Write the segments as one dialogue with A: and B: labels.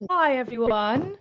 A: Hi everyone.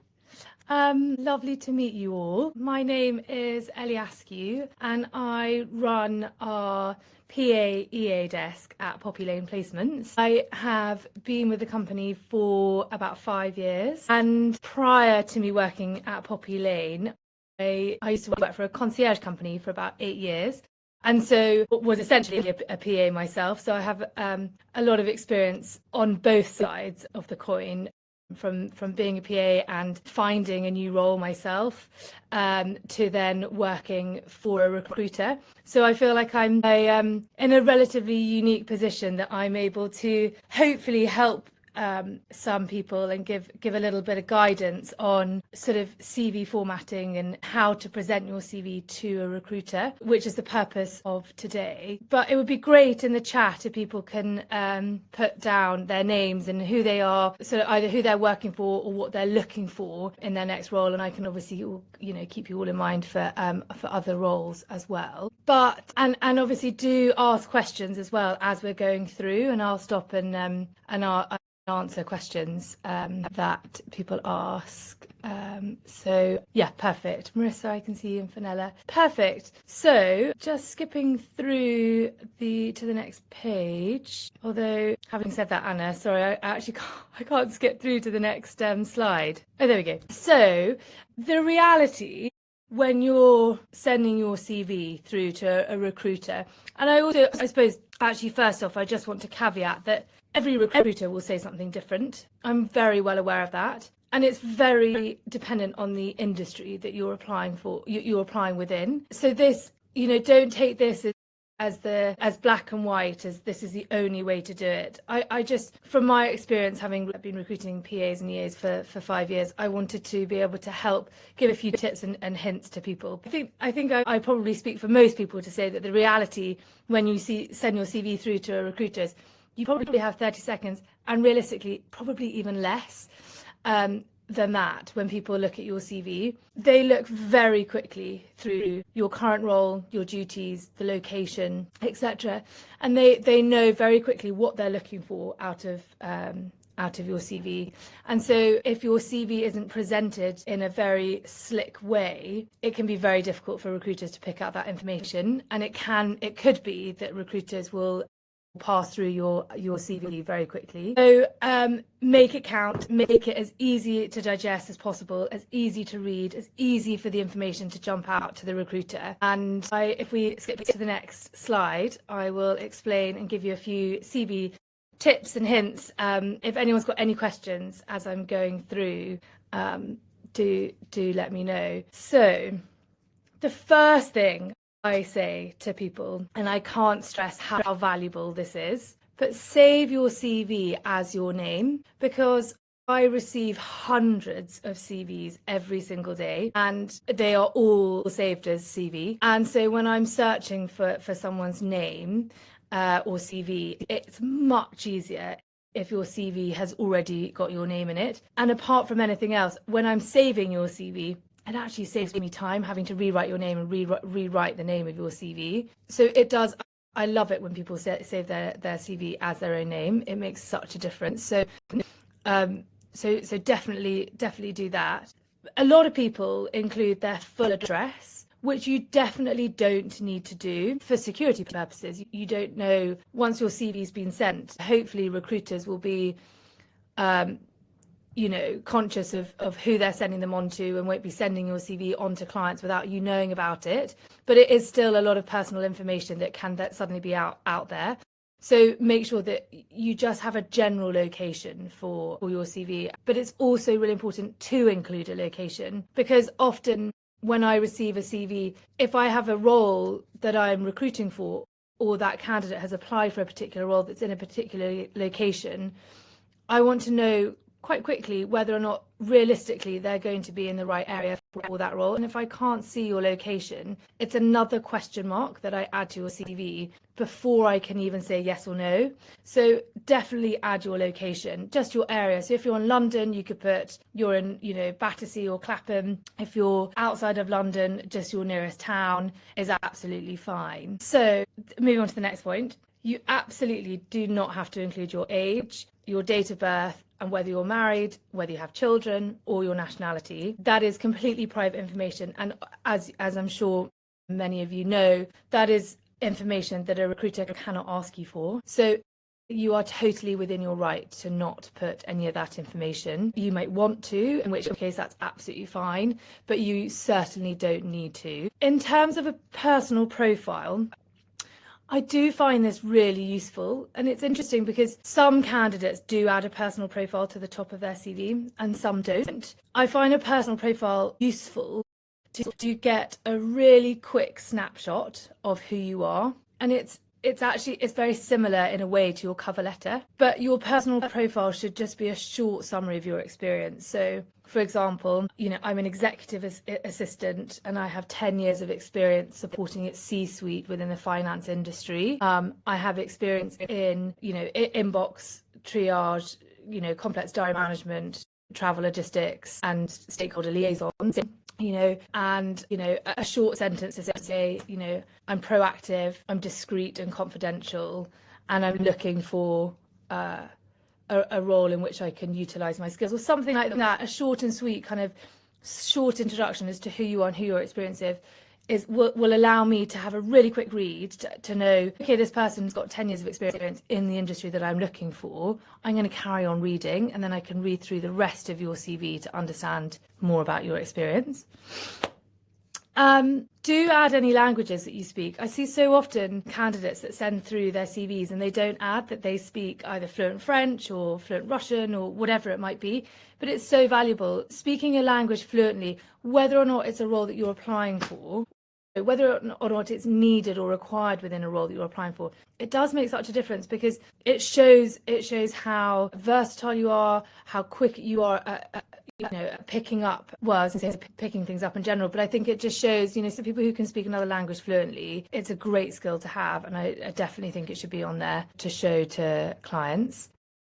A: Lovely to meet you all. My name is Ellie Askew and I run our PA/EA desk at Poppy Lane Placements. I have been with the company for about 5 years, and prior to me working at Poppy Lane, I used to work for a concierge company for about 8 years. And so was essentially a PA myself. So I have a lot of experience on both sides of the coin, from being a PA and finding a new role myself, to then working for a recruiter. So I feel like I'm in a relatively unique position that I'm able to hopefully help some people and give a little bit of guidance on sort of CV formatting and how to present your CV to a recruiter, which is the purpose of today. But it would be great in the chat if people can put down their names and who they are, so either who they're working for or what they're looking for in their next role, and I can obviously keep you all in mind for other roles as well. But and obviously do ask questions as well as we're going through, and I'll stop and answer questions that people ask. So yeah, perfect. Marissa, I can see you, and Fenella. Perfect. So just skipping through to the next page. Although having said that, Anna, sorry, I actually can't skip through to the next slide. Oh, there we go. So the reality when you're sending your CV through to a recruiter, and I suppose, actually, first off, I just want to caveat that every recruiter will say something different. I'm very well aware of that. And it's very dependent on the industry that you're applying for, you're applying within. So this, don't take this as black and white, as this is the only way to do it. I just, from my experience, having been recruiting PAs and EAs for 5 years, I wanted to be able to help give a few tips and hints to people. I think I probably speak for most people to say that the reality when you send your CV through to a recruiter is you probably have 30 seconds, and realistically, probably even less than that. When people look at your CV, they look very quickly through your current role, your duties, the location, etc., and they know very quickly what they're looking for out of your CV. And so if your CV isn't presented in a very slick way, it can be very difficult for recruiters to pick up that information, and it could be that recruiters will pass through your CV very quickly. So make it count, make it as easy to digest as possible, as easy to read, as easy for the information to jump out to the recruiter. And if we skip to the next slide, I will explain and give you a few CV tips and hints. If anyone's got any questions as I'm going through, do let me know. So the first thing I say to people, and I can't stress how valuable this is, but save your CV as your name, because I receive hundreds of CVs every single day, and they are all saved as CV. And so when I'm searching for someone's name or CV, it's much easier if your CV has already got your name in it. And apart from anything else, when I'm saving your CV, it actually saves me time having to rewrite your name and rewrite the name of your CV. So it does. I love it when people save their CV as their own name. It makes such a difference. So so definitely do that. A lot of people include their full address, which you definitely don't need to do for security purposes. You don't know, once your CV's been sent, hopefully recruiters will be conscious of who they're sending them on to, and won't be sending your CV on to clients without you knowing about it. But it is still a lot of personal information that can suddenly be out there. So make sure that you just have a general location for your CV. But it's also really important to include a location, because often when I receive a CV, if I have a role that I'm recruiting for, or that candidate has applied for a particular role that's in a particular location, I want to know quite quickly whether or not realistically they're going to be in the right area for that role. And if I can't see your location, it's another question mark that I add to your CV before I can even say yes or no. So definitely add your location, just your area. So if you're in London, you could put you're in, Battersea or Clapham. If you're outside of London, just your nearest town is absolutely fine. So moving on to the next point. You absolutely do not have to include your age, your date of birth, and whether you're married, whether you have children, or your nationality. That is completely private information. And as I'm sure many of you know, that is information that a recruiter cannot ask you for. So you are totally within your right to not put any of that information. You might want to, in which case that's absolutely fine, but you certainly don't need to. In terms of a personal profile, I do find this really useful, and it's interesting because some candidates do add a personal profile to the top of their CV and some don't. I find a personal profile useful to get a really quick snapshot of who you are, and it's very similar in a way to your cover letter, but your personal profile should just be a short summary of your experience. So for example, I'm an executive assistant and I have 10 years of experience supporting its C-suite within the finance industry. I have experience in, inbox triage, complex diary management, travel logistics and stakeholder liaisons. And a short sentence to say, I'm proactive, I'm discreet and confidential, and I'm looking for a role in which I can utilize my skills, or something like that. A short and sweet kind of short introduction as to who you are and who your experience will allow me to have a really quick read to know, okay, this person's got 10 years of experience in the industry that I'm looking for. I'm going to carry on reading, and then I can read through the rest of your CV to understand more about your experience. Do add any languages that you speak. I see so often candidates that send through their CVs and they don't add that they speak either fluent French or fluent Russian or whatever it might be, but it's so valuable. Speaking a language fluently, whether or not it's a role that you're applying for, whether or not it's needed or required within a role that you're applying for, it does make such a difference, because it shows how versatile you are, how quick you are picking up, picking things up in general, but I think it just shows, so people who can speak another language fluently, it's a great skill to have, and I definitely think it should be on there to show to clients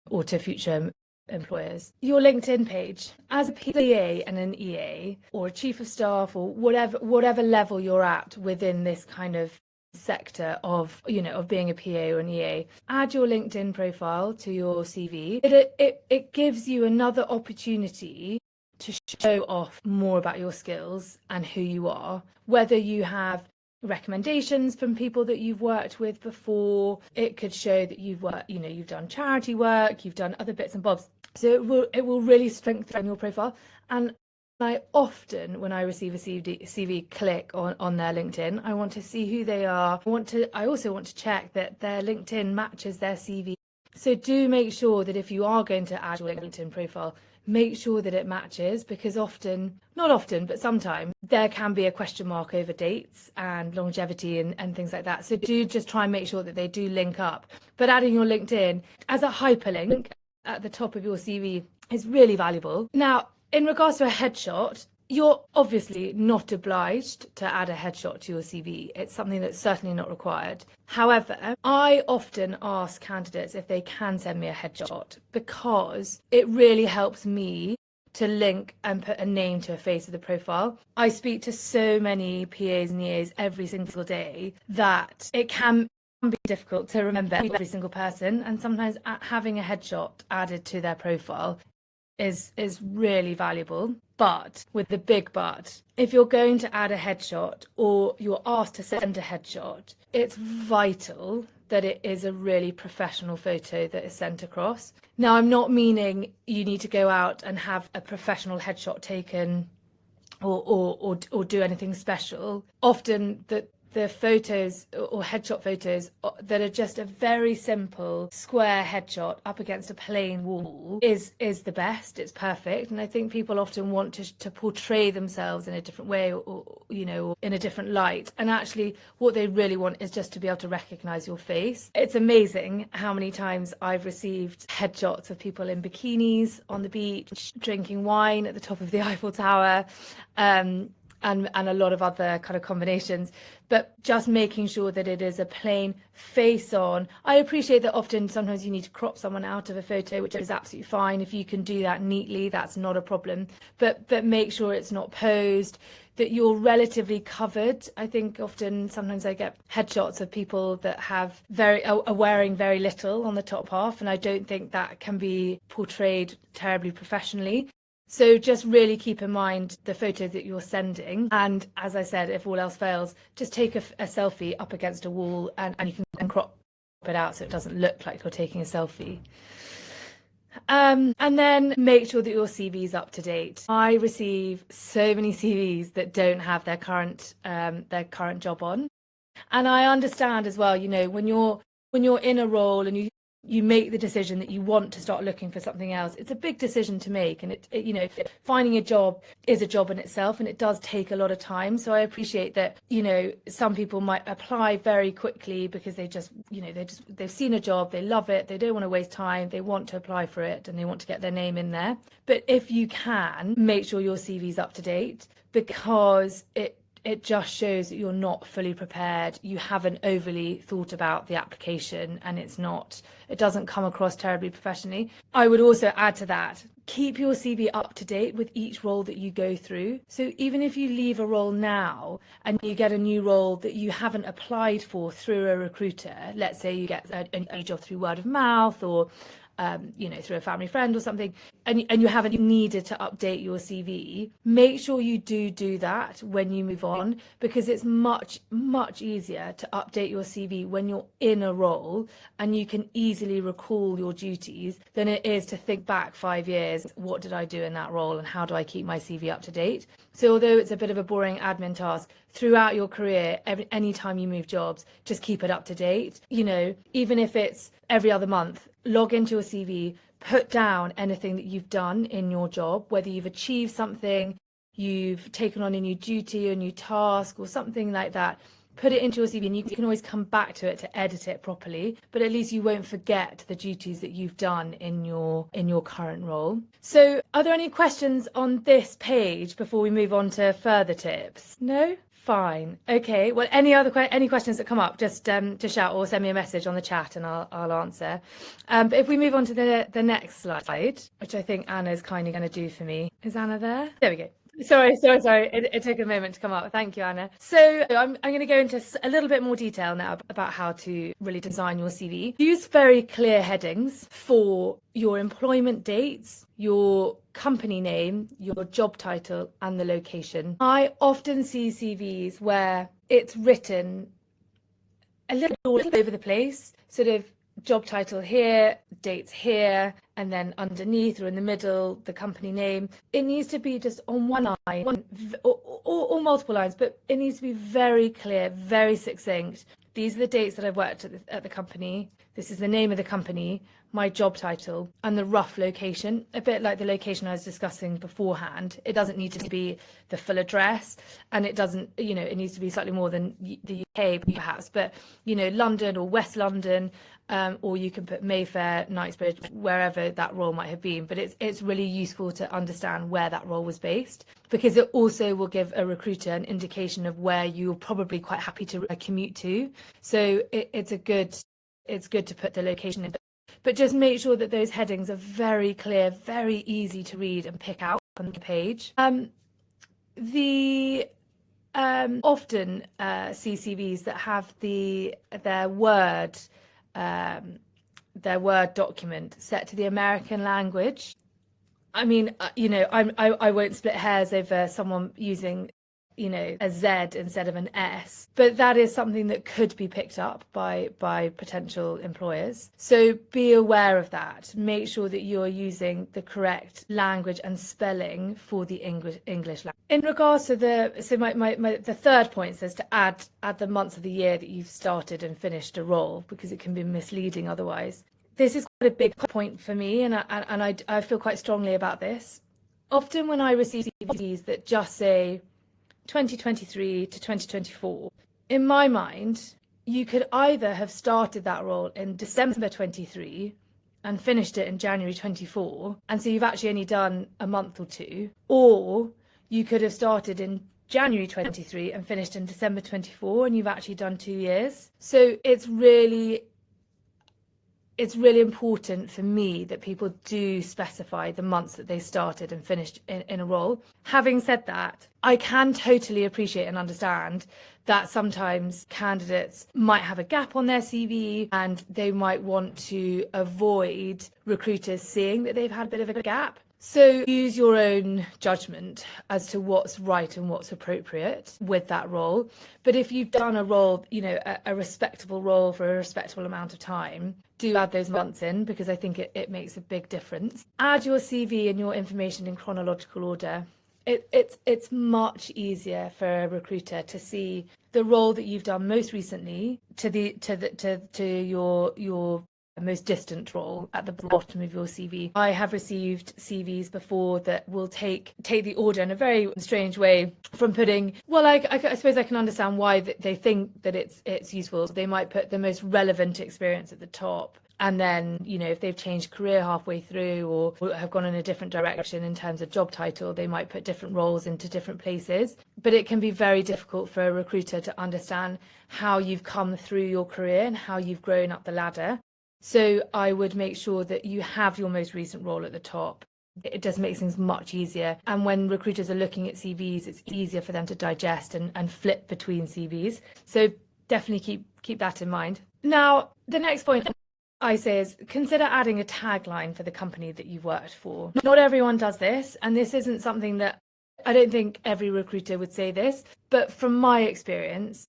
A: or to future employers. Your LinkedIn page, as a PA and an EA or a chief of staff or whatever level you're at within this kind of sector of being a PA or an EA, add your LinkedIn profile to your CV. It gives you another opportunity to show off more about your skills and who you are, whether you have recommendations from people that you've worked with before. It could show that you've worked, you've done charity work, you've done other bits and bobs. So it will really strengthen your profile. And I often, when I receive a CV, click on their LinkedIn. I want to see who they are. I also want to check that their LinkedIn matches their CV. So do make sure that if you are going to add your LinkedIn profile, make sure that it matches, because not often, but sometimes there can be a question mark over dates and longevity and things like that. So do just try and make sure that they do link up. But adding your LinkedIn as a hyperlink at the top of your CV is really valuable. Now, in regards to a headshot, you're obviously not obliged to add a headshot to your CV. It's something that's certainly not required. However, I often ask candidates if they can send me a headshot, because it really helps me to link and put a name to a face of the profile. I speak to so many PAs and EAs every single day that it can be difficult to remember every single person, and sometimes having a headshot added to their profile is really valuable. But with the big but, if you're going to add a headshot or you're asked to send a headshot, it's vital that it is a really professional photo that is sent across. Now, I'm not meaning you need to go out and have a professional headshot taken or do anything special. Often the photos or headshot photos that are just a very simple square headshot up against a plain wall is the best. It's perfect. And I think people often want to portray themselves in a different way or in a different light. And actually what they really want is just to be able to recognize your face. It's amazing how many times I've received headshots of people in bikinis on the beach, drinking wine at the top of the Eiffel Tower, and a lot of other kind of combinations, but just making sure that it is a plain face on. I appreciate that often sometimes you need to crop someone out of a photo, which is absolutely fine. If you can do that neatly, that's not a problem, but make sure it's not posed, that you're relatively covered. I think often sometimes I get headshots of people that are wearing very little on the top half, and I don't think that can be portrayed terribly professionally. So just really keep in mind the photo that you're sending. And as I said, if all else fails, just take a selfie up against a wall, and you can crop it out so it doesn't look like you're taking a selfie. And then make sure that your CV is up to date. I receive so many CVs that don't have their current job on, and I understand as well. When you're in a role and you make the decision that you want to start looking for something else, it's a big decision to make, and finding a job is a job in itself, and it does take a lot of time. So I appreciate that some people might apply very quickly because they've seen a job, they love it, they don't want to waste time, they want to apply for it, and they want to get their name in there. But if you can, make sure your CV's up to date, because it just shows that you're not fully prepared, you haven't overly thought about the application, and it doesn't come across terribly professionally. I would also add to that, keep your CV up to date with each role that you go through. So even if you leave a role now and you get a new role that you haven't applied for through a recruiter, let's say you get a job through word of mouth or through a family friend or something, and you haven't needed to update your CV, make sure you do that when you move on, because it's much, much easier to update your CV when you're in a role and you can easily recall your duties than it is to think back 5 years, what did I do in that role and how do I keep my CV up to date? So although it's a bit of a boring admin task, throughout your career, any time you move jobs, just keep it up to date. Even if it's every other month, log into your CV, put down anything that you've done in your job, whether you've achieved something, you've taken on a new duty, a new task, or something like that. Put it into your CV, and you can always come back to it to edit it properly, but at least you won't forget the duties that you've done in your current role. So are there any questions on this page before we move on to further tips? No? Fine. Okay. Well, any questions that come up, just shout or send me a message on the chat and I'll answer. But if we move on to the next slide, which I think Anna's kindly going to do for me. Is Anna there? There we go. Sorry. It took a moment to come up. Thank you, Anna. So I'm going to go into a little bit more detail now about how to really design your CV. Use very clear headings for your employment dates, your company name, your job title, and the location. I often see CVs where it's written a little all over the place, sort of job title here, dates here, and then underneath or in the middle, the company name. It needs to be just on one line or multiple lines, but it needs to be very clear, very succinct. These are the dates that I've worked at the company. This is the name of the company, my job title, and the rough location, a bit like the location I was discussing beforehand. It doesn't need to be the full address, and it doesn't, it needs to be slightly more than the UK perhaps, but, London or West London, or you can put Mayfair, Knightsbridge, wherever that role might have been. But it's really useful to understand where that role was based, because it also will give a recruiter an indication of where you're probably quite happy to commute to. So it's good to put the location in. But just make sure that those headings are very clear, very easy to read and pick out on the page. Often see CVs that have their Word document set to the American language. I mean, I won't split hairs over someone using a Z instead of an S, but that is something that could be picked up by potential employers. So be aware of that. Make sure that you're using the correct language and spelling for the English language. In regards to the third point says to add the months of the year that you've started and finished a role, because it can be misleading otherwise. This is quite a big point for me, and I feel quite strongly about this. Often when I receive CVs that just say 2023 to 2024, in my mind, you could either have started that role in December 23 and finished it in January 24, and so you've actually only done a month or two, or you could have started in January 23 and finished in December 24, and you've actually done 2 years. So it's really important for me that people do specify the months that they started and finished in a role. Having said that, I can totally appreciate and understand that sometimes candidates might have a gap on their CV and they might want to avoid recruiters seeing that they've had a bit of a gap. So use your own judgment as to what's right and what's appropriate with that role. But if you've done a role, a respectable role for a respectable amount of time, do add those months in, because I think it makes a big difference. Add your CV and your information in chronological order. It's much easier for a recruiter to see the role that you've done most recently to your most distant role at the bottom of your CV. I have received CVs before that will take the order in a very strange way from putting, well, I suppose I can understand why they think that it's useful. They might put the most relevant experience at the top. And then, if they've changed career halfway through or have gone in a different direction in terms of job title, they might put different roles into different places. But it can be very difficult for a recruiter to understand how you've come through your career and how you've grown up the ladder. So I would make sure that you have your most recent role at the top. It does make things much easier. And when recruiters are looking at CVs, it's easier for them to digest and flip between CVs. So definitely keep that in mind. Now, the next point I say is consider adding a tagline for the company that you've worked for. Not everyone does this, and this isn't something that I don't think every recruiter would say this, but from my experience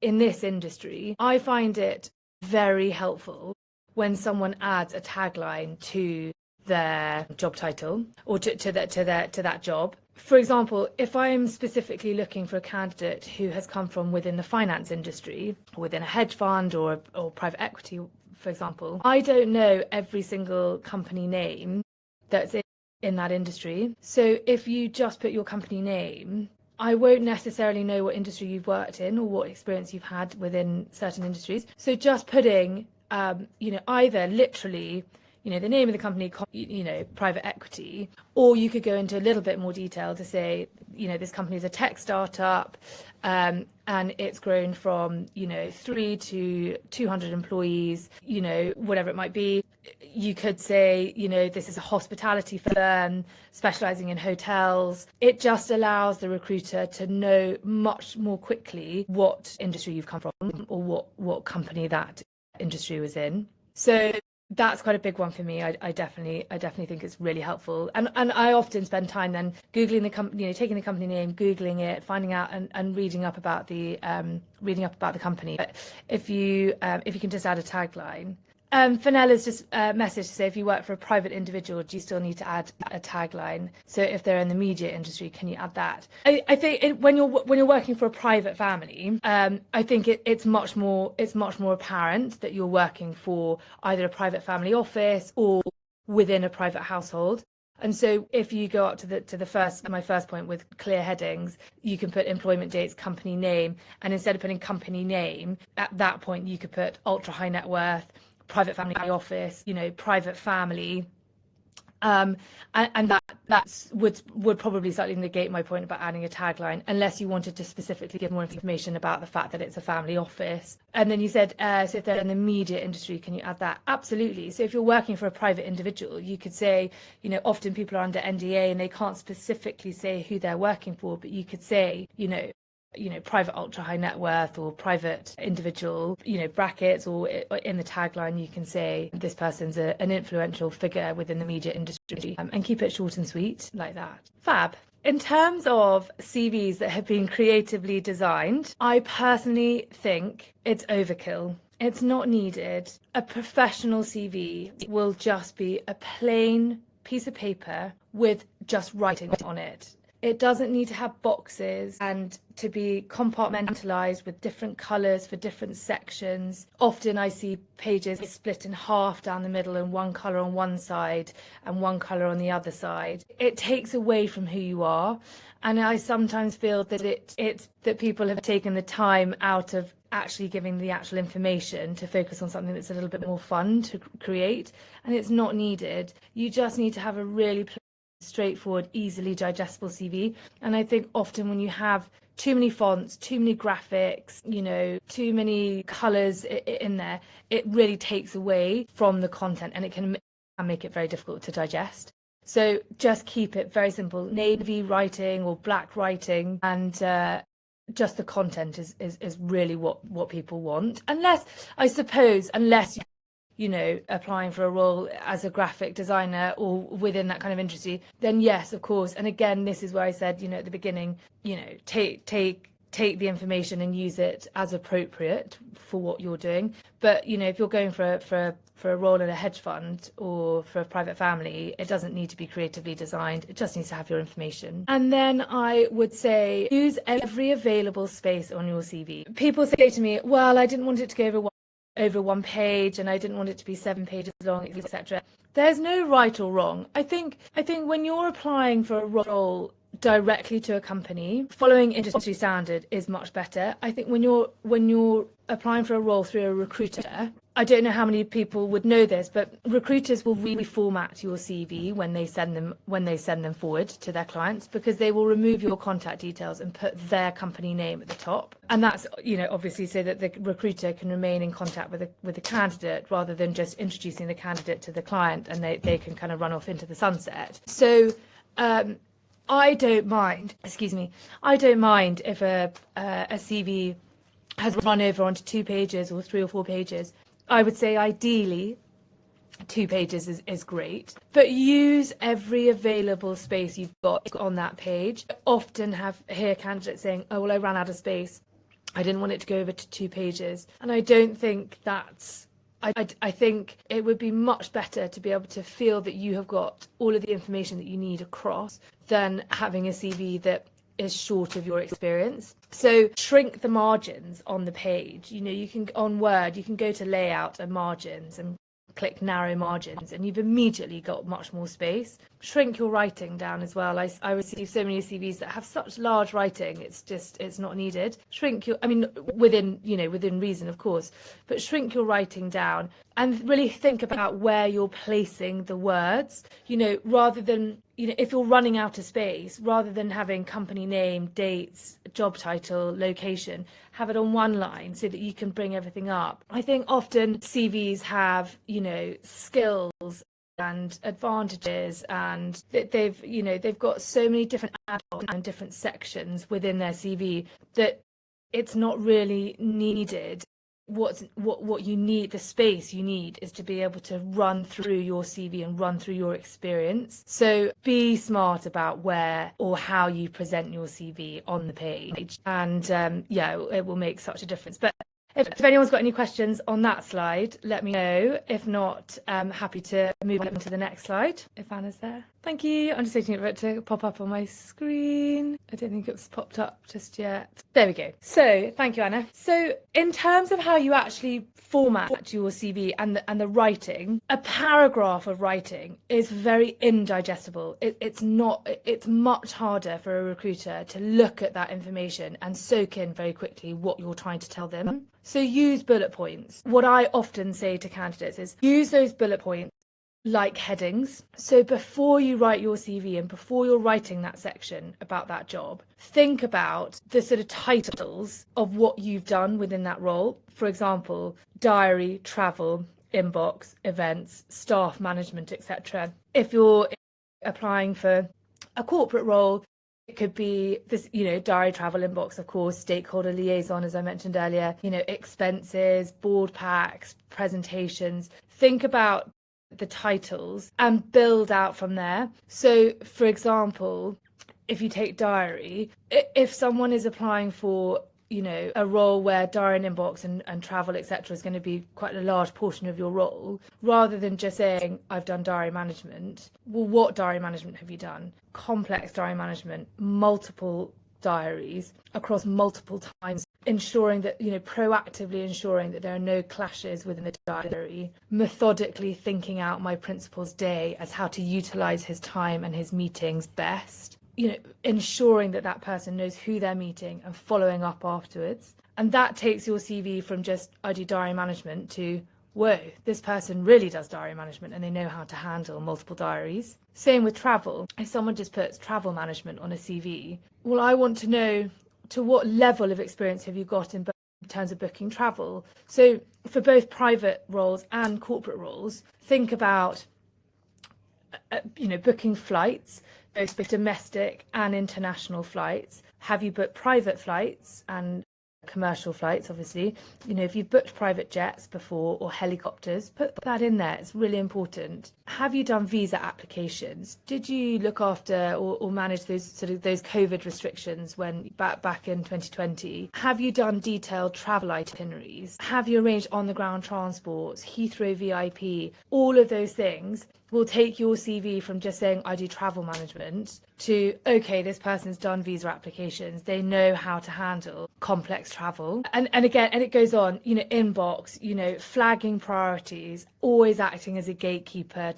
A: in this industry, I find it very helpful when someone adds a tagline to their job title or to that job. For example, if I'm specifically looking for a candidate who has come from within the finance industry, within a hedge fund or private equity, for example, I don't know every single company name that's in that industry. So if you just put your company name, I won't necessarily know what industry you've worked in or what experience you've had within certain industries. So just putting either literally, the name of the company, private equity, or you could go into a little bit more detail to say, this company is a tech startup, and it's grown from, 3 to 200 employees, whatever it might be. You could say, this is a hospitality firm specializing in hotels. It just allows the recruiter to know much more quickly what industry you've come from or what company that industry was in. So that's quite a big one for me. I definitely think it's really helpful, and I often spend time then googling the company, taking the company name, googling it, finding out and reading up about the company. But if you can just add a tagline. Fenella's just messaged to say, if you work for a private individual, do you still need to add a tagline? So if they're in the media industry, can you add that? I think when you're working for a private family, I think it's much more apparent that you're working for either a private family office or within a private household. And so if you go up to my first point with clear headings, you can put employment dates, company name, and instead of putting company name, at that point you could put ultra high net worth, private family office, private family, and that would probably slightly negate my point about adding a tagline, unless you wanted to specifically give more information about the fact that it's a family office. And then you said, so if they're in the media industry, can you add that? Absolutely. So if you're working for a private individual, you could say, often people are under NDA and they can't specifically say who they're working for, but you could say, private ultra high net worth or private individual, brackets, or in the tagline you can say this person's an influential figure within the media industry, and keep it short and sweet like that. Fab. In terms of CVs that have been creatively designed, I personally think it's overkill. It's not needed. A professional CV will just be a plain piece of paper with just writing on it. It doesn't need to have boxes and to be compartmentalized with different colors for different sections. Often I see pages split in half down the middle and one color on one side and one color on the other side. It takes away from who you are. And I sometimes feel that it's that people have taken the time out of actually giving the actual information to focus on something that's a little bit more fun to create. And it's not needed. You just need to have a really straightforward, easily digestible CV. And I think often when you have too many fonts, too many graphics, too many colors in there, it really takes away from the content, and it can make it very difficult to digest. So just keep it very simple, navy writing or black writing, and just the content is really what people want. Unless applying for a role as a graphic designer or within that kind of industry, then yes, of course. And again, this is where I said, at the beginning, take the information and use it as appropriate for what you're doing. But if you're going for a role in a hedge fund or for a private family, it doesn't need to be creatively designed. It just needs to have your information. And then I would say use every available space on your CV. People say to me, well, I didn't want it to go over one page, and I didn't want it to be 7 pages long, etc. There's no right or wrong. I think when you're applying for a role directly to a company, following industry standard is much better. I think when you're applying for a role through a recruiter, I don't know how many people would know this, but recruiters will really format your CV when they send them forward to their clients, because they will remove your contact details and put their company name at the top. And that's, obviously so that the recruiter can remain in contact with the candidate, rather than just introducing the candidate to the client and they can kind of run off into the sunset. So I don't mind if a CV has run over onto 2 pages or 3 or 4 pages. I would say ideally 2 pages is great, but use every available space you've got on that page. I often hear candidates saying, oh, well, I ran out of space. I didn't want it to go over to 2 pages. And I don't think that's, I think it would be much better to be able to feel that you have got all of the information that you need across than having a CV that is short of your experience. So shrink the margins on the page. You can, on Word, you can go to layout and margins and click narrow margins, and you've immediately got much more space. Shrink your writing down as well. I receive so many CVs that have such large writing, it's not needed. Shrink your, within reason, of course, but shrink your writing down and really think about where you're placing the words, rather than, if you're running out of space, rather than having company name, dates, job title, location, have it on one line so that you can bring everything up. I think often CVs have, skills and advantages, and they've got so many different add-ons and different sections within their CV that it's not really needed. What you need, the space you need, is to be able to run through your CV and run through your experience. So be smart about where or how you present your CV on the page, and it will make such a difference. But if anyone's got any questions on that slide, let me know. If not, I'm happy to move on to the next slide, if Anna's there. Thank you. I'm just waiting for it to pop up on my screen. I don't think it's popped up just yet. There we go. So thank you, Anna. So in terms of how you actually format your CV and the writing, a paragraph of writing is very indigestible. It's much harder for a recruiter to look at that information and soak in very quickly what you're trying to tell them. So use bullet points. What I often say to candidates is use those bullet points like headings. So before you write your CV and before you're writing that section about that job, think about the sort of titles of what you've done within that role. For example, diary, travel, inbox, events, staff management, etc. If you're applying for a corporate role, it could be this, diary, travel, inbox, of course, stakeholder liaison, as I mentioned earlier, expenses, board packs, presentations. Think about the titles and build out from there. So, for example, if you take diary, if someone is applying for a role where diary and inbox and travel, etc., is going to be quite a large portion of your role, rather than just saying, I've done diary management, well, what diary management have you done? Complex diary management, multiple diaries across multiple times, ensuring that, proactively ensuring that there are no clashes within the diary, methodically thinking out my principal's day as how to utilize his time and his meetings best, ensuring that person knows who they're meeting and following up afterwards. And that takes your CV from just, I do diary management, to, whoa, this person really does diary management and they know how to handle multiple diaries. Same with travel. If someone just puts travel management on a CV, well, I want to know to what level of experience have you got in terms of booking travel? So for both private roles and corporate roles, think about booking flights, both domestic and international flights. Have you booked private flights and commercial flights? Obviously, if you've booked private jets before or helicopters, put that in there. It's really important. Have you done visa applications? Did you look after or manage those COVID restrictions when back in 2020? Have you done detailed travel itineraries? Have you arranged on the ground transports, Heathrow VIP? All of those things will take your CV from just saying I do travel management to, okay, this person's done visa applications, they know how to handle complex travel. And it goes on, inbox, flagging priorities, always acting as a gatekeeper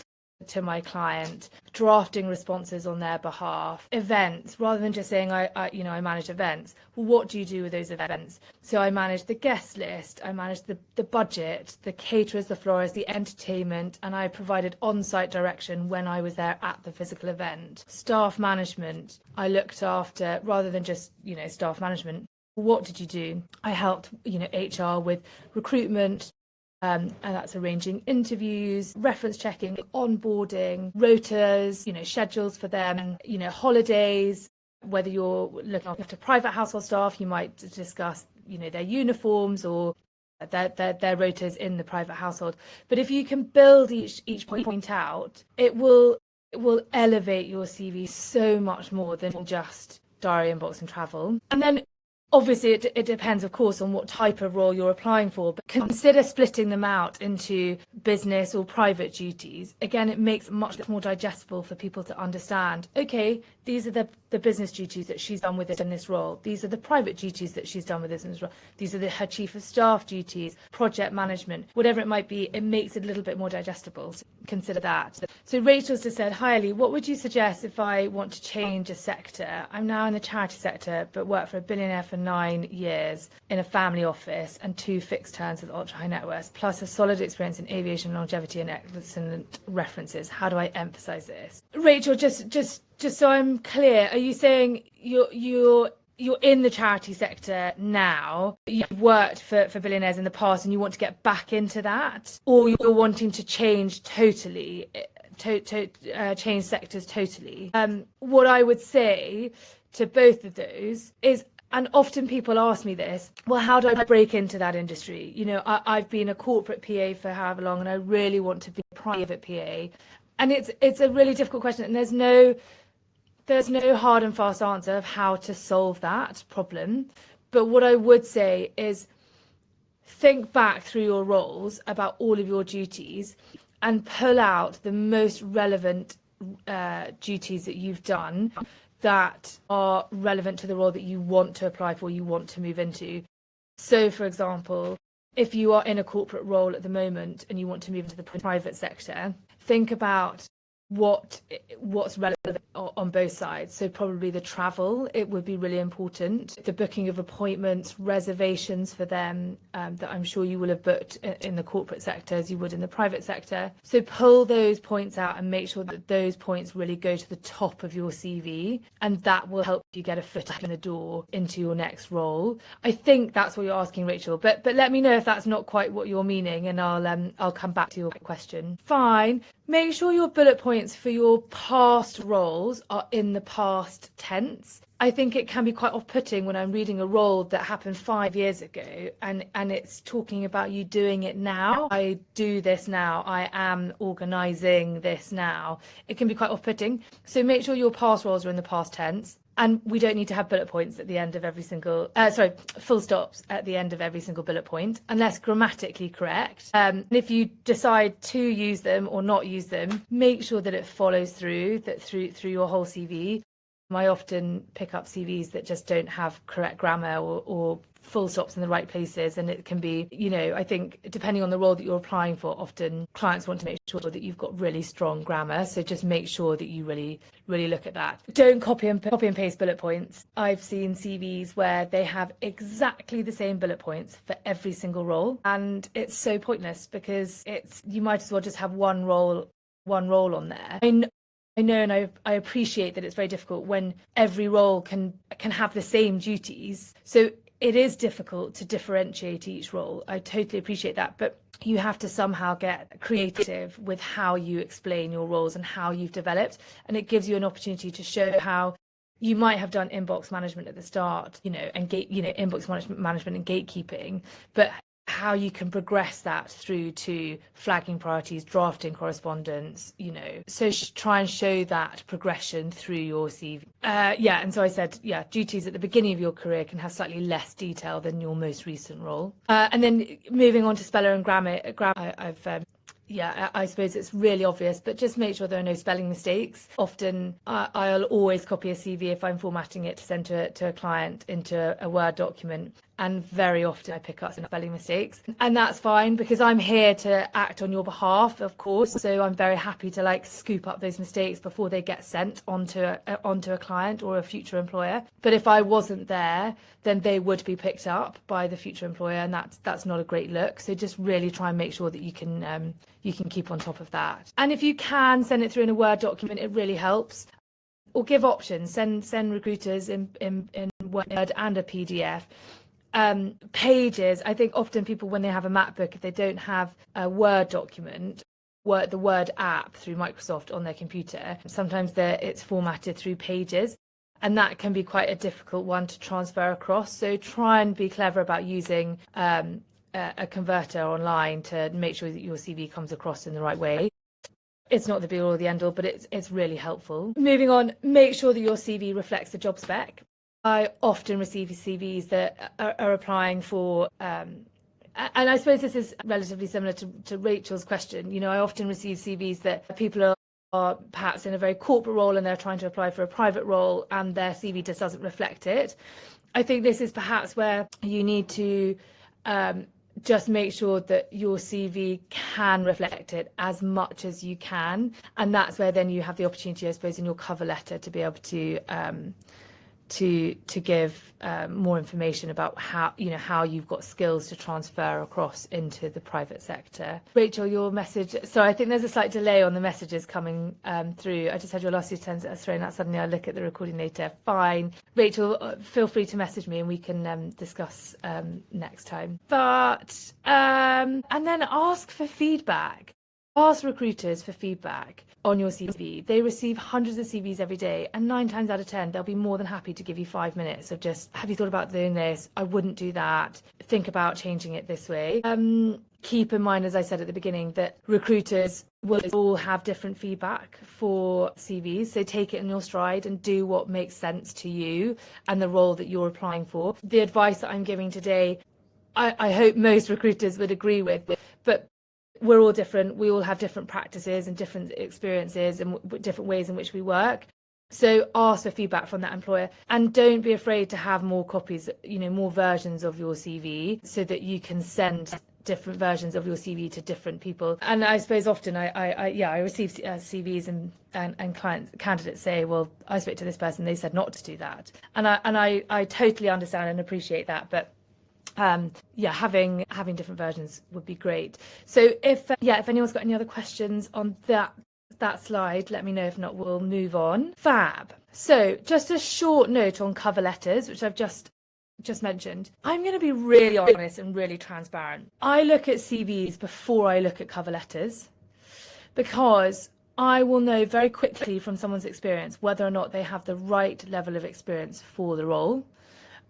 A: to my client, drafting responses on their behalf, events, rather than just saying I manage events. Well, what do you do with those events? So I manage the guest list, I manage the budget, the caterers, the florists, the entertainment, and I provided on-site direction when I was there at the physical event. Staff management, I looked after, rather than just, staff management. What did you do? I helped, HR with recruitment, and that's arranging interviews, reference checking, onboarding, rotas, schedules for them, holidays. Whether you're looking after private household staff, you might discuss, their uniforms or their rotas in the private household. But if you can build each point out, it will elevate your CV so much more than just diary, inbox and travel. And then obviously, it depends, of course, on what type of role you're applying for, but consider splitting them out into business or private duties. Again, it makes it much more digestible for people to understand, okay, these are the business duties that she's done with it in this role. These are the private duties that she's done with this in this role. These are her chief of staff duties, project management, whatever it might be. It makes it a little bit more digestible. So consider that. So Rachel's just said, hi Ellie, what would you suggest if I want to change a sector? I'm now in the charity sector, but work for a billionaire for 9 years in a family office and 2 fixed terms with ultra high net worth, plus a solid experience in aviation longevity and excellent references. How do I emphasize this? Rachel, just so I'm clear, are you saying you're in the charity sector now, you've worked for billionaires in the past and you want to get back into that, or you're wanting to change totally, change sectors totally? What I would say to both of those is, and often people ask me this, well, how do I break into that industry? I've been a corporate PA for however long and I really want to be a private PA. And it's a really difficult question, and there's no hard and fast answer of how to solve that problem. But what I would say is think back through your roles about all of your duties and pull out the most relevant duties that you've done that are relevant to the role that you want to apply for, you want to move into. So, for example, if you are in a corporate role at the moment and you want to move into the private sector, think about what's relevant on both sides. So probably the travel, it would be really important. The booking of appointments, reservations for them, that I'm sure you will have booked in the corporate sector as you would in the private sector. So pull those points out and make sure that those points really go to the top of your CV, and that will help you get a foot in the door into your next role. I think that's what you're asking, Rachel, but let me know if that's not quite what you're meaning, and I'll come back to your question. Fine. Make sure your bullet points for your past roles are in the past tense. I think it can be quite off-putting when I'm reading a role that happened 5 years ago and it's talking about you doing it now. I do this now. I am organising this now. It can be quite off-putting. So make sure your past roles are in the past tense. And we don't need to have bullet points at the end of every single, full stops at the end of every single bullet point, unless grammatically correct. And if you decide to use them or not use them, make sure that it follows through your whole CV. I often pick up CVs that just don't have correct grammar or full stops in the right places, and it can be, I think depending on the role that you're applying for, often clients want to make sure that you've got really strong grammar, so just make sure that you really look at that. Don't copy and paste bullet points. I've seen CVs where they have exactly the same bullet points for every single role, and it's so pointless because you might as well just have one role on there. I know, and I appreciate that it's very difficult when every role can have the same duties. So it is difficult to differentiate each role. I totally appreciate that, but you have to somehow get creative with how you explain your roles and how you've developed, and it gives you an opportunity to show how you might have done inbox management at the start, and inbox management and gatekeeping, but how you can progress that through to flagging priorities, drafting correspondence, so try and show that progression through your CV. And so I said, duties at the beginning of your career can have slightly less detail than your most recent role. And then moving on to speller and grammar, I suppose it's really obvious, but just make sure there are no spelling mistakes. Often I'll always copy a CV if I'm formatting it to send to a client into a Word document. And very often I pick up some spelling mistakes, and that's fine because I'm here to act on your behalf, of course. So I'm very happy to scoop up those mistakes before they get sent onto a client or a future employer. But if I wasn't there, then they would be picked up by the future employer, and that's not a great look. So just really try and make sure that you can keep on top of that. And if you can send it through in a Word document, it really helps. Or give options. Send recruiters in Word and a PDF. Pages, I think often people, when they have a MacBook, if they don't have a Word document, the Word app through Microsoft on their computer, sometimes it's formatted through Pages, and that can be quite a difficult one to transfer across. So try and be clever about using a converter online to make sure that your CV comes across in the right way. It's not the be all or the end all, but it's really helpful. Moving on, make sure that your CV reflects the job spec. I often receive CVs that are applying for, and I suppose this is relatively similar to Rachel's question. I often receive CVs that people are perhaps in a very corporate role and they're trying to apply for a private role and their CV just doesn't reflect it. I think this is perhaps where you need to just make sure that your CV can reflect it as much as you can. And that's where then you have the opportunity, I suppose, in your cover letter to be able to give more information about how you've got skills to transfer across into the private sector. Rachel, your message. Sorry, I think there's a slight delay on the messages coming through. I just had your last two sentences thrown out suddenly. I look at the recording later. Fine. Rachel, feel free to message me and we can discuss next time. But and then ask for feedback. Ask recruiters for feedback on your CV. They receive hundreds of CVs every day, and 9 times out of 10, they'll be more than happy to give you 5 minutes of just, have you thought about doing this? I wouldn't do that. Think about changing it this way. Keep in mind, as I said at the beginning, that recruiters will all have different feedback for CVs. So take it in your stride and do what makes sense to you and the role that you're applying for. The advice that I'm giving today, I hope most recruiters would agree with, but we're all different. We all have different practices and different experiences and different ways in which we work. So ask for feedback from that employer, and don't be afraid to have more copies, more versions of your CV so that you can send different versions of your CV to different people. And I suppose often I receive CVs and candidates say, well, I spoke to this person, they said not to do that. And I totally understand and appreciate that, but having different versions would be great. So if anyone's got any other questions on that slide, let me know. If not, we'll move on. Fab. So just a short note on cover letters, which I've just mentioned. I'm going to be really honest and really transparent. I look at CVs before I look at cover letters, because I will know very quickly from someone's experience whether or not they have the right level of experience for the role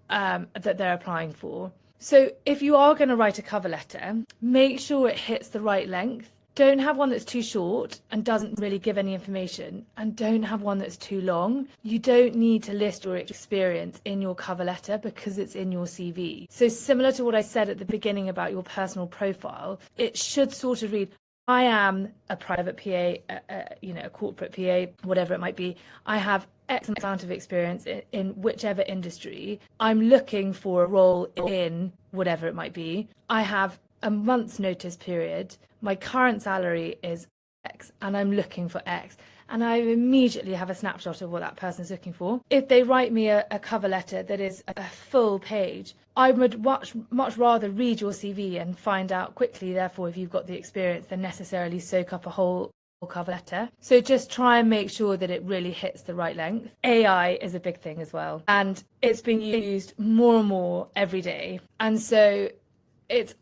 A: that they're applying for. So if you are going to write a cover letter, make sure it hits the right length. Don't have one that's too short and doesn't really give any information, and don't have one that's too long. You don't need to list your experience in your cover letter because it's in your CV. So similar to what I said at the beginning about your personal profile, it should sort of read, I am a private PA, a corporate PA, whatever it might be. I have X amount of experience in whichever industry. I'm looking for a role in whatever it might be. I have a month's notice period. My current salary is X and I'm looking for X. And I immediately have a snapshot of what that person's looking for. If they write me a cover letter that is a full page, I would much rather read your CV and find out quickly, therefore, if you've got the experience, than necessarily soak up a whole cover letter. So just try and make sure that it really hits the right length. AI is a big thing as well, and it's being used more and more every day. And so it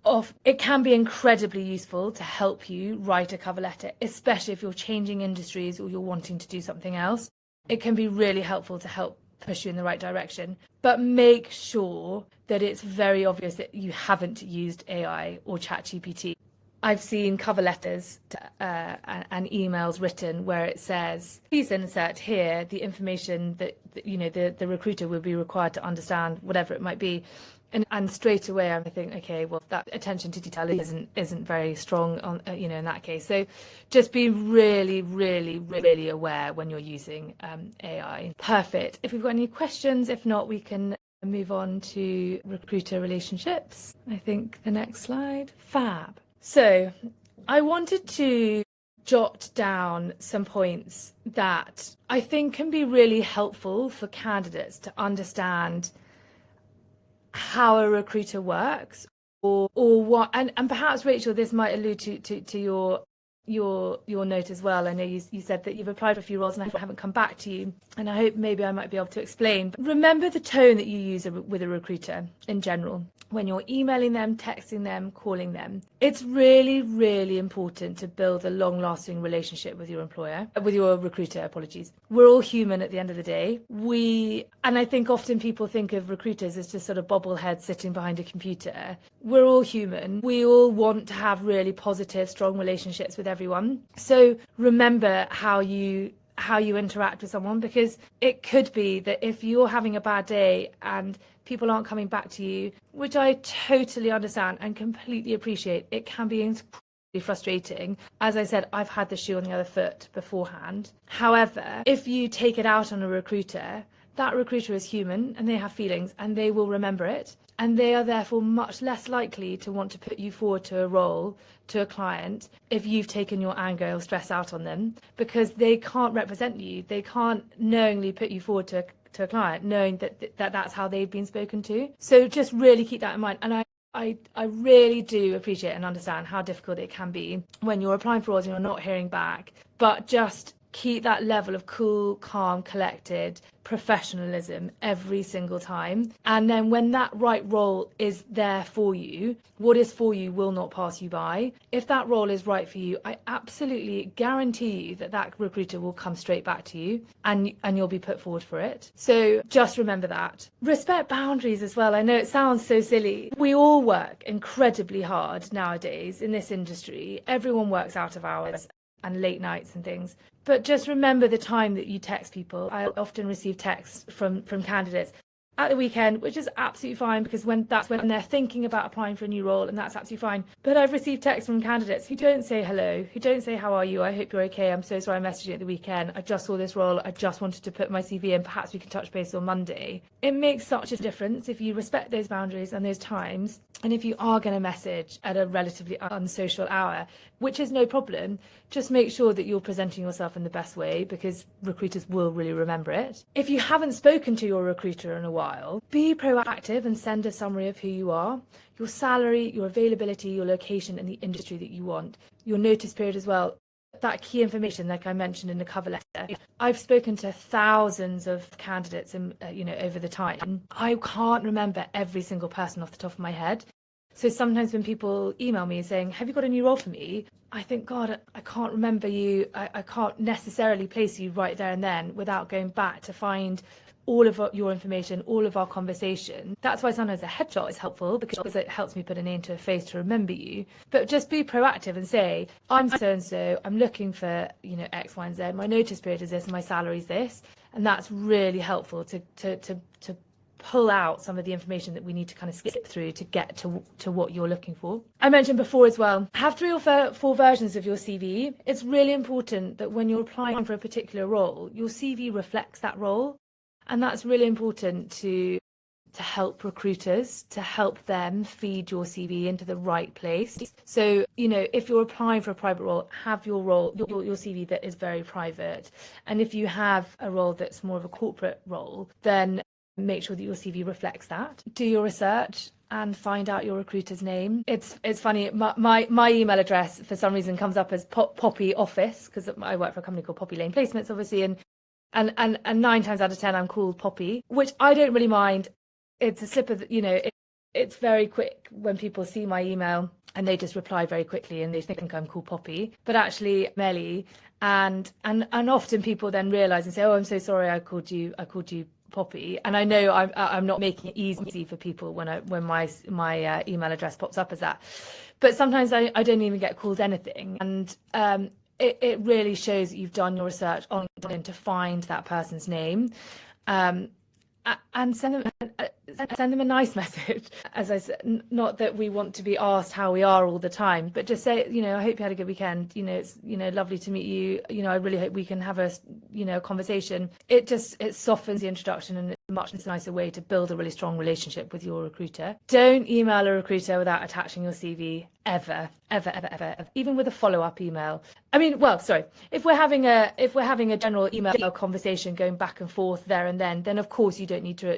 A: can be incredibly useful to help you write a cover letter, especially if you're changing industries or you're wanting to do something else. It can be really helpful to help push you in the right direction, but make sure that it's very obvious that you haven't used AI or ChatGPT. I've seen cover letters and emails written where it says, please insert here the information that the recruiter will be required to understand, whatever it might be. And straight away I think, okay, well, that attention to detail isn't very strong on in that case. So just be really, really, really aware when you're using AI. Perfect. If we've got any questions, if not, we can move on to recruiter relationships. I think the next slide. Fab. So I wanted to jot down some points that I think can be really helpful for candidates to understand how a recruiter works, or what, and perhaps, Rachel, this might allude to your note as well. I know you said that you've applied for a few roles and I haven't come back to you, and I hope maybe I might be able to explain. But remember the tone that you use with a recruiter in general. When you're emailing them, texting them, calling them, it's really, really important to build a long-lasting relationship with your recruiter, apologies. We're all human at the end of the day. And I think often people think of recruiters as just sort of bobbleheads sitting behind a computer. We're all human. We all want to have really positive, strong relationships with everyone. So remember how you interact with someone, because it could be that if you're having a bad day and people aren't coming back to you, which I totally understand and completely appreciate, it can be incredibly frustrating. As I said, I've had the shoe on the other foot beforehand. However, if you take it out on a recruiter, that recruiter is human and they have feelings and they will remember it. And they are therefore much less likely to want to put you forward to a role, to a client, if you've taken your anger or stress out on them, because they can't represent you. They can't knowingly put you forward to a client knowing that that's how they've been spoken to. So just really keep that in mind. And I really do appreciate and understand how difficult it can be when you're applying for roles and you're not hearing back, but just keep that level of cool, calm, collected professionalism every single time. And then when that right role is there for you, what is for you will not pass you by. If that role is right for you, I absolutely guarantee you that recruiter will come straight back to you and you'll be put forward for it. So just remember that. Respect boundaries as well. I know it sounds so silly. We all work incredibly hard nowadays in this industry. Everyone works out of hours and late nights and things. But just remember the time that you text people. I often receive texts from candidates at the weekend, which is absolutely fine, because that's when they're thinking about applying for a new role, and that's absolutely fine. But I've received texts from candidates who don't say hello, who don't say, how are you? I hope you're okay. I'm so sorry I messaged you at the weekend. I just saw this role. I just wanted to put my CV in. Perhaps we can touch base on Monday. It makes such a difference if you respect those boundaries and those times. And if you are going to message at a relatively unsocial hour, which is no problem, just make sure that you're presenting yourself in the best way, because recruiters will really remember it. If you haven't spoken to your recruiter in a while, be proactive and send a summary of who you are, your salary, your availability, your location, and the industry that you want, your notice period as well. That key information, like I mentioned in the cover letter. I've spoken to thousands of candidates over the time. I can't remember every single person off the top of my head. So sometimes when people email me saying, have you got a new role for me? I think, God, I can't remember you. I can't necessarily place you right there and then without going back to find all of your information, all of our conversation. That's why sometimes a headshot is helpful, because it helps me put a name to a face to remember you. But just be proactive and say, I'm so-and-so, I'm looking for, X, Y, and Z. My notice period is this, my salary is this. And that's really helpful to pull out some of the information that we need to kind of skip through to get to what you're looking for. I mentioned before as well, have 3 or 4 versions of your CV. It's really important that when you're applying for a particular role, your CV reflects that role. And that's really important to help recruiters, to help them feed your CV into the right place. So, if you're applying for a private role, have your CV that is very private. And if you have a role that's more of a corporate role, then make sure that your CV reflects that. Do your research and find out your recruiter's name. It's funny, my email address for some reason comes up as Poppy Office, because I work for a company called Poppy Lane Placements, obviously, and 9 times out of 10 I'm called Poppy, which I don't really mind. It's a slip of, it's very quick when people see my email and they just reply very quickly and they think I'm called Poppy, but actually Melly, and often people then realise and say, oh, I'm so sorry, I called you Poppy. And I know I'm not making it easy for people when my email address pops up as that, but sometimes I don't even get called anything, and it really shows that you've done your research on LinkedIn to find that person's name, and send them a nice message. As I said, not that we want to be asked how we are all the time, but just say, I hope you had a good weekend. It's, lovely to meet you. I really hope we can have a, conversation. It softens the introduction, and it's a much nicer way to build a really strong relationship with your recruiter. Don't email a recruiter without attaching your CV ever, even with a follow-up email. If we're having a general email conversation going back and forth there and then of course you don't need to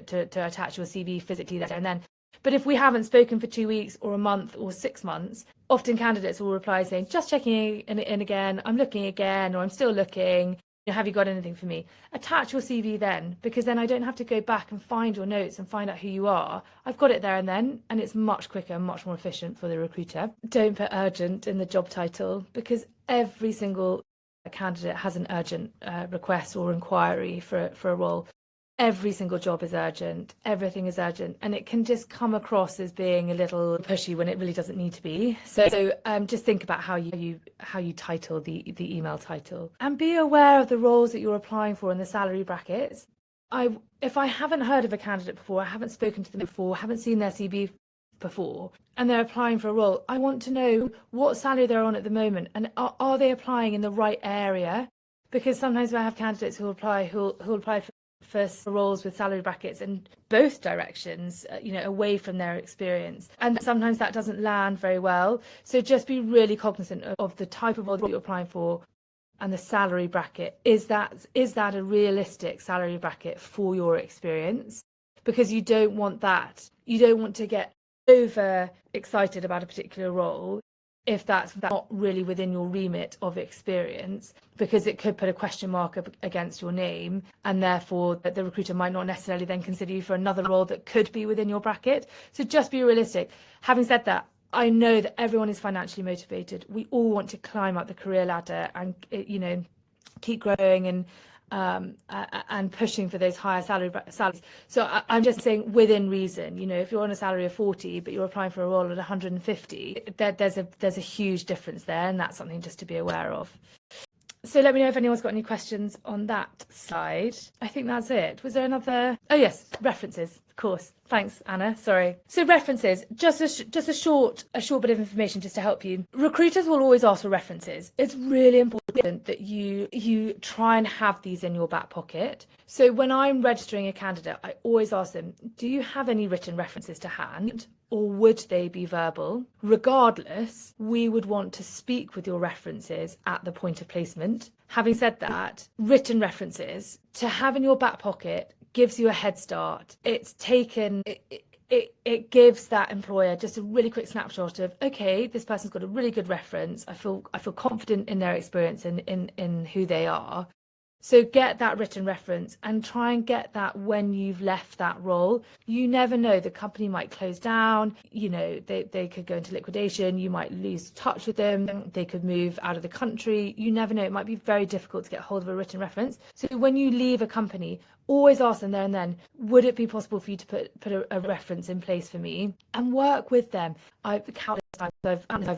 A: attach your CV physically there and then. But if we haven't spoken for 2 weeks or a month or 6 months, often candidates will reply saying, just checking in again, I'm looking again, or I'm still looking. Have you got anything for me? Attach your CV then, because then I don't have to go back and find your notes and find out who you are. I've got it there and then, and it's much quicker and much more efficient for the recruiter. Don't put urgent in the job title, because every single candidate has an urgent request or inquiry for a role. Every single job is urgent. Everything is urgent, and it can just come across as being a little pushy when it really doesn't need to be. So just think about how you title the email title, and be aware of the roles that you're applying for in the salary brackets. If I haven't heard of a candidate before, I haven't spoken to them before, haven't seen their CV before, and they're applying for a role, I want to know what salary they're on at the moment, and are they applying in the right area? Because sometimes I have candidates who'll apply for roles with salary brackets in both directions, away from their experience, and sometimes that doesn't land very well. So just be really cognizant of the type of role that you're applying for and the salary bracket. Is that a realistic salary bracket for your experience? Because you don't want to get over excited about a particular role if that's not really within your remit of experience, because it could put a question mark against your name, and therefore that the recruiter might not necessarily then consider you for another role that could be within your bracket. So just be realistic. Having said that, I know that everyone is financially motivated. We all want to climb up the career ladder and keep growing and pushing for those higher salaries. So I'm just saying, within reason, if you're on a salary of 40 but you're applying for a role at 150, there's a huge difference there, and that's something just to be aware of. So let me know if anyone's got any questions on that side. I think that's it. Was there another? Oh yes, references, of course. Thanks, Anna. Sorry. So references, just a short bit of information just to help you. Recruiters will always ask for references. It's really important that you try and have these in your back pocket. So when I'm registering a candidate, I always ask them, do you have any written references to hand? Or would they be verbal? Regardless, we would want to speak with your references at the point of placement. Having said that, written references to have in your back pocket gives you a head start. It gives that employer just a really quick snapshot of, okay, this person's got a really good reference. I feel confident in their experience and in who they are. So get that written reference and try and get that when you've left that role. You never know, the company might close down, they could go into liquidation, you might lose touch with them, they could move out of the country. You never know, it might be very difficult to get hold of a written reference. So when you leave a company, always ask them there and then, would it be possible for you to put a reference in place for me, and work with them. I've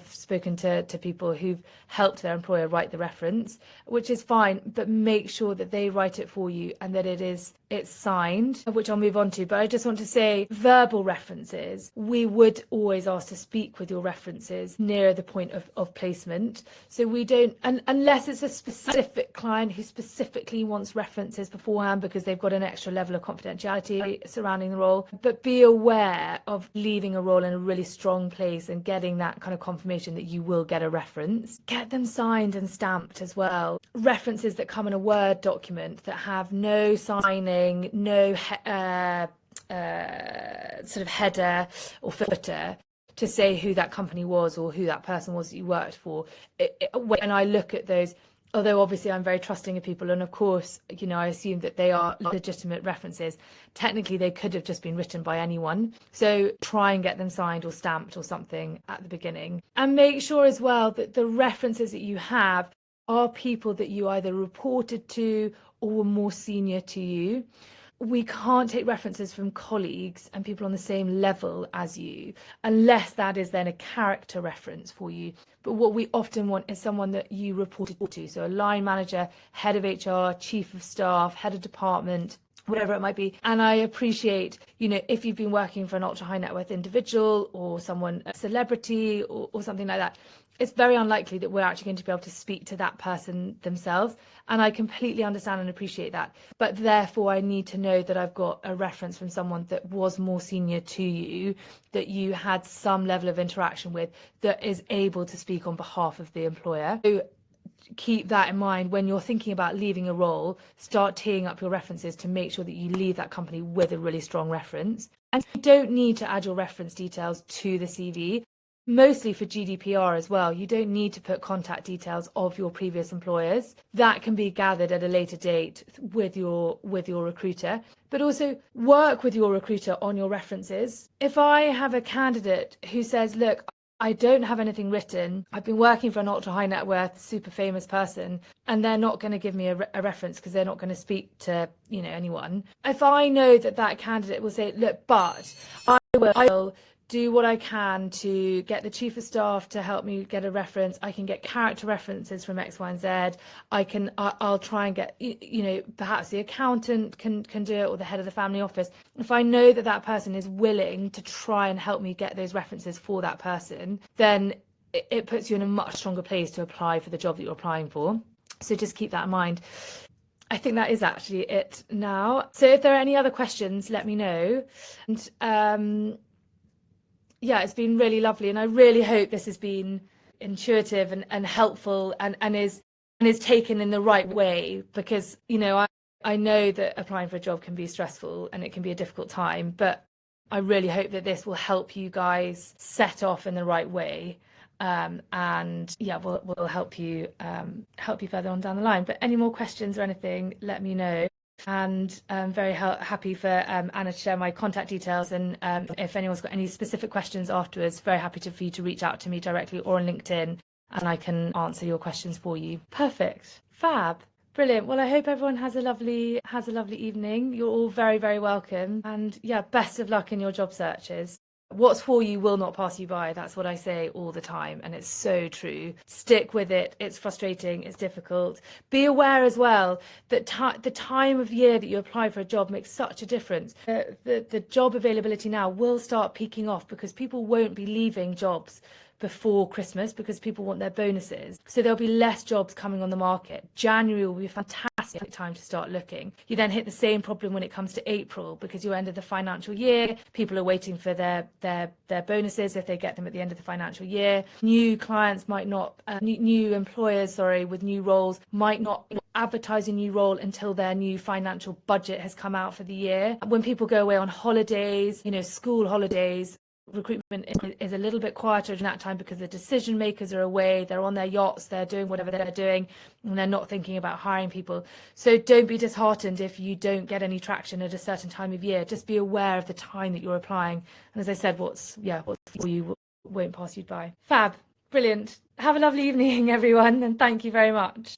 A: spoken to people who've helped their employer write the reference, which is fine, but make sure that they write it for you and that it's signed, which I'll move on to. But I just want to say, verbal references, we would always ask to speak with your references near the point of placement. So we don't, unless it's a specific client who specifically wants references beforehand because they've got an extra level of confidentiality surrounding the role. But be aware of leaving a role in a really strong place and getting that kind of confirmation that you will get a reference. Get them signed and stamped as well. References that come in a Word document that have no signing saying no sort of header or footer to say who that company was or who that person was that you worked for. When I look at those, although obviously I'm very trusting of people, and of course, you know, I assume that they are legitimate references, technically they could have just been written by anyone. So try and get them signed or stamped or something at the beginning. And make sure as well that the references that you have are people that you either reported to or were more senior to you. We can't take references from colleagues and people on the same level as you, unless that is then a character reference for you. But what we often want is someone that you reported to. So a line manager, head of HR, chief of staff, head of department, whatever it might be. And I appreciate, you know, if you've been working for an ultra high net worth individual or someone, a celebrity or something like that, it's very unlikely that we're actually going to be able to speak to that person themselves. And I completely understand and appreciate that. But therefore, I need to know that I've got a reference from someone that was more senior to you, that you had some level of interaction with, that is able to speak on behalf of the employer. So keep that in mind when you're thinking about leaving a role. Start teeing up your references to make sure that you leave that company with a really strong reference. And you don't need to add your reference details to the CV. Mostly for GDPR as well, you don't need to put contact details of your previous employers. That can be gathered at a later date with your recruiter. But also work with your recruiter on your references. If I have a candidate who says, look, I don't have anything written, I've been working for an ultra high net worth, super famous person, and they're not going to give me a reference because they're not going to speak to, you know, anyone. If I know that that candidate will say, look, but I will do what I can to get the chief of staff to help me get a reference. I can get character references from X, Y, and Z. I'll try and get, you know, perhaps the accountant can do it, or the head of the family office. If I know that that person is willing to try and help me get those references for that person, then it puts you in a much stronger place to apply for the job that you're applying for. So just keep that in mind. I think that is actually it now. So if there are any other questions, let me know. And yeah, it's been really lovely, and I really hope this has been intuitive and helpful and is taken in the right way, because, you know, I know that applying for a job can be stressful and it can be a difficult time, but I really hope that this will help you guys set off in the right way. And yeah, we'll help you further on down the line. But any more questions or anything, let me know. And I'm very happy for Anna to share my contact details, and if anyone's got any specific questions afterwards, very happy for you to reach out to me directly or on LinkedIn, and I can answer your questions for you. Perfect. Fab. Brilliant. Well, I hope everyone has a lovely evening. You're all very, very welcome, and yeah, best of luck in your job searches. What's for you will not pass you by. That's what I say all the time, and it's so true. Stick with it. It's frustrating. It's difficult. Be aware as well that the time of year that you apply for a job makes such a difference. The job availability now will start peaking off because people won't be leaving jobs before Christmas because people want their bonuses. So there'll be less jobs coming on the market. January will be a fantastic time to start looking. You then hit the same problem when it comes to April because you're end of the financial year. People are waiting for their bonuses if they get them at the end of the financial year. New clients might not, new employers, with new roles might not advertise a new role until their new financial budget has come out for the year. When people go away on holidays, you know, school holidays, recruitment is a little bit quieter in that time because the decision makers are away, they're on their yachts, they're doing whatever they're doing, and they're not thinking about hiring people. So don't be disheartened if you don't get any traction at a certain time of year. Just be aware of the time that you're applying, and as I said, what's for you won't pass you by. Fab. Brilliant. Have a lovely evening, everyone, and thank you very much.